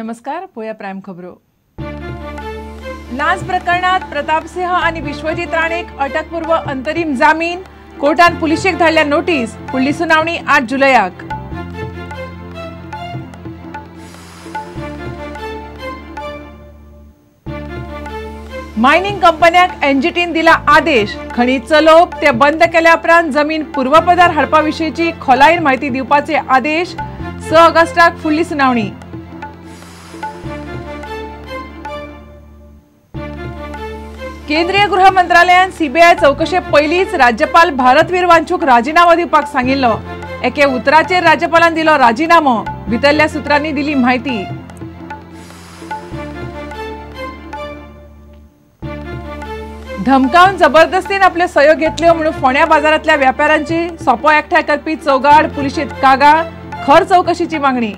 नमस्कार, पोया प्राइम खबरो. लाच प्रकरणात प्रतापसिंह आणि विश्वजित राणेक अटकपूर्व अंतरिम जामीन. कोर्टान पुलिशेक धाडल्या नोटीस. फुडली सुनावणी 8 जुलयाक. मायनिंग कंपन्याक एनजीटीन दिला आदेश. खणीज चलोवप ते बंद केल्या उपरांत जमीन पूर्वपदार हाडपा विशींची खोलायेन माहिती दिवपाचे आदेश. 6 ऑगस्टाक फुडली सुनावणी. केंद्रीय गृह मंत्रालयान सीबीआय चौकशे पयलींच राज्यपाल भारतवीर वांचूक राजीनामो दिवपाक सांगिल्लो. एके उतराचेर राज्यपालान दिलो राजीनामो. भितरल्या सुत्रांनी दिली माहिती. धमकावन जबरदस्तीन आपल्यो सयो घेतल्यो म्हणून फोंड्या बाजारांतल्या व्यापाऱ्यांची सोपो एकठांय करपी चौगाड पुलिशेंत कागाळ. खर चौकशीची मागणी.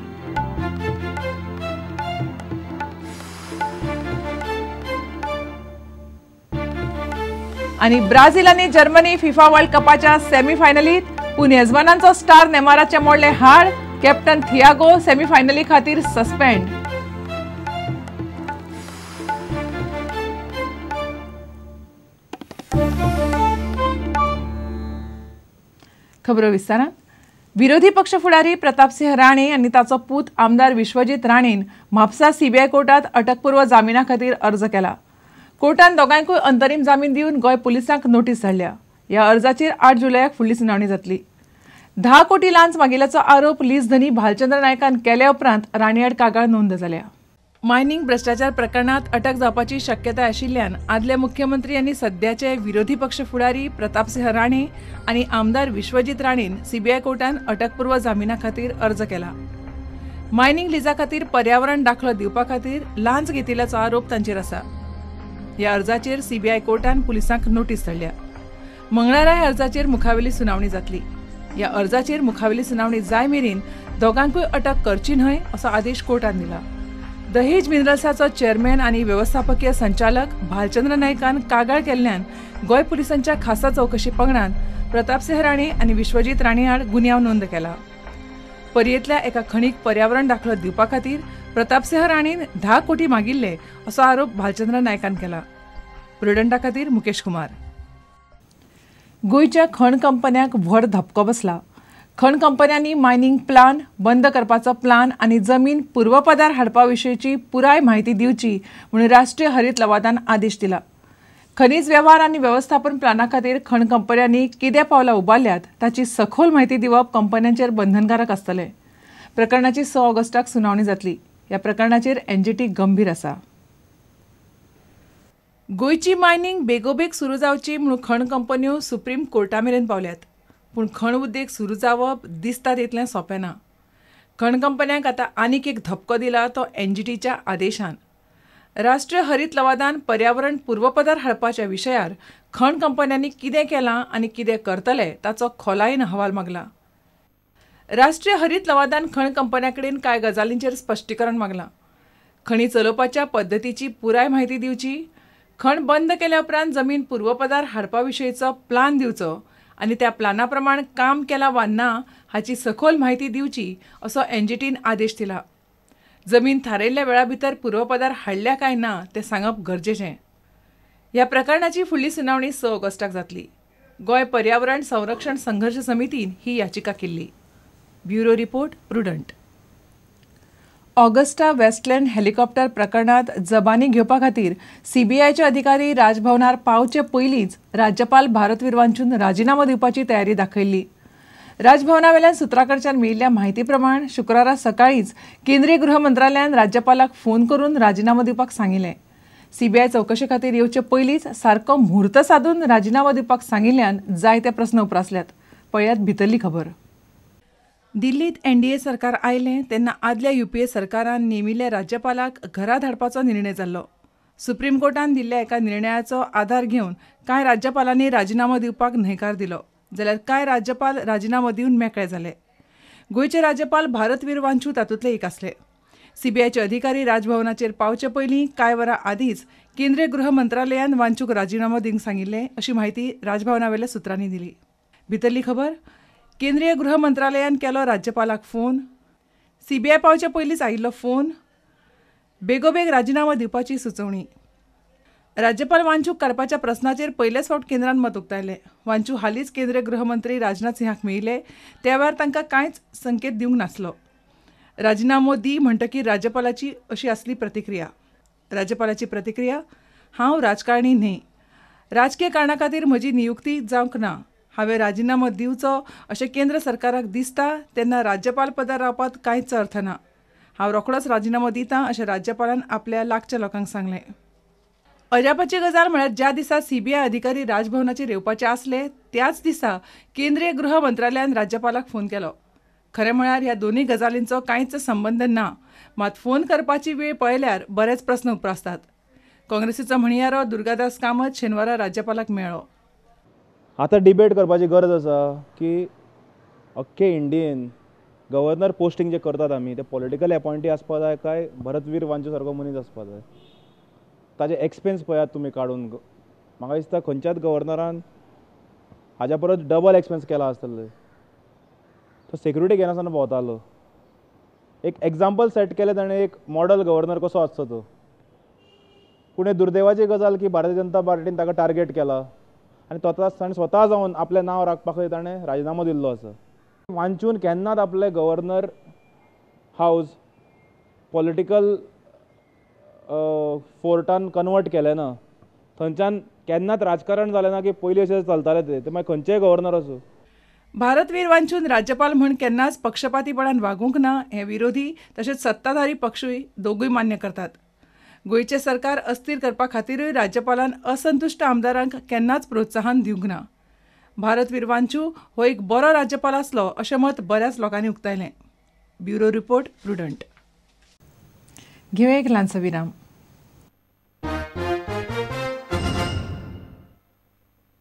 आणि ब्राझील आणि जर्मनी फिफा वर्ल्ड कपाच्या सेमीफायनलीत. पूण येजमानांचो स्टार नेमाराचे मोडले हाड. कॅप्टन थियागो सेमीफायनली खातीर सस्पेंड. खबरो विस्तारान. विरोधी पक्ष फुडारी प्रतापसिंह राणे आनी ताचो पूत आमदार विश्वजित राणेन म्हापसा सीबीआय कोर्टात अटकपूर्व जामिना खातीर अर्ज केला. कोर्टान दोगांयकूय अंतरीम जामीन दिवन गोंय पुलिसांक नोटीस धाडल्या. ह्या अर्जाचेर 8 जुलयाक फुडली सुनावणी जातली. 10 कोटी लांच मागिल्ल्याचो आरोप लीज धनी भालचंद्र नायकान केल्या उपरांत राणे आड कागाळ नोंद जाल्या. मायनिंग भ्रष्टाचार प्रकरणात अटक जावपाची शक्यताय आशिल्ल्यान आदले मुख्यमंत्री आनी सध्याचे विरोधी पक्ष फुडारी प्रतापसिंह राणे आनी आमदार विश्वजित राणेन सीबीआय कोर्टान अटकपूर्व जामिना खातीर अर्ज केला. मायनिंग लिजा खातीर पर्यावरण दाखलो दिवपा खातीर लांच घेतिल्ल्याचो आरोप तांचेर आसा. ह्या अर्जाचेर सीबीआय कोर्टान पुलिसांक नोटीस धाडल्या. मंगळारा ह्या अर्जाचेर मुखावेली सुनावणी जातली. ह्या अर्जाचेर मुखावेली सुनावणी जाय मेरेन दोगांकूय अटक करची न्हय असो आदेश कोर्टान दिला. दहेज मिनरल्साचो चेअरमॅन आनी व्यवस्थापकीय संचालक भालचंद्र नायकान कागाळ केल्ल्यान गोंय पुलिसांच्या खासा चौकशी पंगडान प्रतापसिंह राणे आनी विश्वजित राणे आड गुन्यांव नोंद केला. पर्येंतल्या एका खणीक पर्यावरण दाखलो दिवपा खातीर प्रतापसिंह राणेन 10 कोटी मागिल्ले असो आरोप भालचंद्र नायकान केला. प्रुडंटा खातीर मुकेश कुमार. गोंयच्या खण कंपन्यांक व्हड धपको बसला. खण कंपन्यांनी मायनिंग प्लान बंद करपाचो प्लान आनी जमीन पूर्वपदार हाडपा विशींची पुराय म्हायती दिवची म्हणून राष्ट्रीय हरीत लवादान आदेश दिला. खनिज वेव्हार आनी व्यवस्थापन प्लाना खातीर खण कंपन्यांनी कितें पावलां उबारल्यात ताची सखोल म्हायती दिवप कंपन्यांचेर बंधनकारक आसतलें. प्रकरणाची 6 ऑगस्टाक सुनावणी जातली. ह्या प्रकरणाचेर एनजीटी गंभीर आसा. गोंयची मायनिंग बेगोबेग सुरू जावची म्हणून खण कंपन्यो सुप्रीम कोर्टा मेरेन पावल्यात. पूण खण उद्देग सुरू जावप दिसता तितलें सोंपें ना. खण कंपन्यांक आतां आनीक एक धपको दिला तो एनजीटीच्या आदेशान. राष्ट्रीय हरीत लवादान पर्यावरण पूर्वपदार हाडपाच्या विशयार खण कंपन्यांनी कितें केलां आनी कितें करतले ताचो खोलायेन अहवाल मागला. राष्ट्रीय हरीत लवादान खण कंपन्यां कडेन कांय गजालींचेर स्पश्टीकरण मागलां. खणी चलोवपाच्या पद्दतीची पुराय म्हायती दिवची. खण बंद केल्या उपरांत जमीन पूर्वपदार हाडपा विशयीचो प्लान दिवचो आनी त्या प्लाना प्रमाण काम केलां वा ना हाची सखोल म्हायती दिवची असो एनजीटीन आदेश दिला. जमीन थारायल्ल्या वेळा भितर पूर्वपदार हाडल्या काय ना तें सांगप गरजेचें. ह्या प्रकरणाची फुडली सुनावणी 6 ऑगस्टाक जातली. गोंय पर्यावरण संरक्षण संघर्ष समितीन ही याचिका केल्ली. ब्युरो रिपोर्ट प्रुडंट. ऑगस्टा वेस्टलँड हेलिकॉप्टर प्रकरणात जबानी घेवपा खातीर सीबीआयचे अधिकारी राजभवनार पावचे पयलींच राज्यपाल भारतवीर वांचून राजीनामो दिवपाची तयारी दाखयल्ली. राजभवनावेल्यान सुत्रां कडच्यान मेळिल्ल्या म्हायती प्रमाण शुक्रारा सकाळींच केंद्रीय गृह मंत्रालयान राज्यपालाक फोन करून राजीनामो दिवपाक सांगिल्लें. सीबीआय चौकशे खातीर येवचे पयलींच सारको म्हुर्त सादून राजीनामो दिवपाक सांगिल्ल्यान जायते प्रस्न उप्रासल्यात. पळयात भितरली खबर. दिल्लीत एनडीए सरकार आयलें तेन्ना आदल्या यूपीए सरकारान नेमिल्ल्या राज्यपालाक घरा धाडपाचो निर्णय जाल्लो. सुप्रीम कोर्टान दिल्ल्या एका निर्णयाचो आधार घेवन कांय राज्यपालांनी राजीनामो दिवपाक न्हयकार दिलो जाल्यार कांय राज्यपाल राजीनामो दिवन मेकळे जाले. गोंयचे राज्यपाल भारतवीर वांचू तातूंतले एक आसले. सीबीआयचे अधिकारी राजभवनाचेर पावचे पयलीं कांय वरां आदींच केंद्रीय गृह मंत्रालयान वांचूक राजीनामो दिवंक सांगिल्लें अशी म्हायती राजभवनावेल्या सुत्रांनी दिली. भितरली खबर. केंद्रीय गृह मंत्रालयान केलो राज्यपालाक फोन. सीबीआय पावचे पयलींच आयिल्लो फोन. बेगोबेग राजीनामा दिवपाची सुचोवणी. राज्यपाल वांचूक काडपाच्या प्रस्नाचेर पयलेच फावट केंद्रान मत उक्तायलें. वांचू हालींच केंद्रीय गृहमंत्री राजनाथ सिंहाक मेळिल्ले, त्या वेळार तांकां कांयच संकेत दिवंक नासलो. राजीनामो दी म्हणटकीर राज्यपालाची अशी आसली प्रतिक्रिया. राज्यपालाची प्रतिक्रिया: हांव राजकारणी न्हय. राजकीय कारणां खातीर म्हजी नियुक्ती जावंक ना. हांवें राजीनामो दिवचो अशें केंद्र सरकाराक दिसता तेन्ना राज्यपाल पदार रावपाक कांयच अर्थ ना. हांव रोखडोच राजीनामो दितां अशें राज्यपालान आपल्या लागच्या लोकांक सांगलें. अजापाची गजाल म्हळ्यार ज्या दिसा सीबीआय अधिकारी राजभवनाचेर येवपाचे आसले त्याच दिसा केंद्रीय गृह मंत्रालयान राज्यपालाक फोन केलो. खरें म्हळ्यार ह्या दोनूय गजालींचो कांयच संबंद ना. मात फोन करपाची वेळ पळयल्यार बरेच प्रस्न उप्रासतात. काँग्रेसीचो म्हणयारो दुर्गादास कामत शेनवारा राज्यपालाक मेळ्ळो. आतां डिबेट करपाची गरज आसा की अख्खे इंडियेन गव्हर्नर पोस्टिंग जे करतात आमी ते पॉलिटिकल अपॉयंटी आसपा जाय काय भरतवीर वांचू सारको मनीस आसपा जाय. ताजे एक्सपेन्स पळयात तुमी काडून. म्हाका दिसता खंयच्याच गव्हर्नरान हाज्या परस डबल एक्सपेन्स केला आसतले. तो सेक्युरिटी घेनासतना भोंवतालो. एक एग्जाम्पल सेट केलें ताणें, एक मॉडल गव्हर्नर कसो आसचो तो. पूण हे दुर्दैवाची गजाल की भारतीय जनता पार्टीन ताका टार्गेट केला आनी ताणें स्वता जावन आपलें नांव राखपा खातीर ताणें राजिनामो दिल्लो आसा. वांचून केन्नाच आपले गव्हर्नर हावस पॉलिटिकल फोर्टान कन्वर्ट केलें ना. थंयच्यान केन्नाच राजकारण जालें ना की पयलीं अशें चलतालें ते मागीर खंयचेय गव्हर्नर आसूं. भारतवीर वांचून राज्यपाल म्हूण केन्नाच पक्षपातीपणान वागूंक ना हें विरोधी तशेंच सत्ताधारी पक्षूय दोगूय मान्य करतात. गोंयचें सरकार अस्थिर करपा खातीरूय राज्यपालान असंतुश्ट आमदारांक केन्नाच प्रोत्साहन दिवंक ना. भारतवीर वांचू हो एक बरो राज्यपाल आसलो अशें मत बऱ्याच लोकांनी उक्तायलें. Bureau report, prudent. घेवया एक ल्हानसो विराम.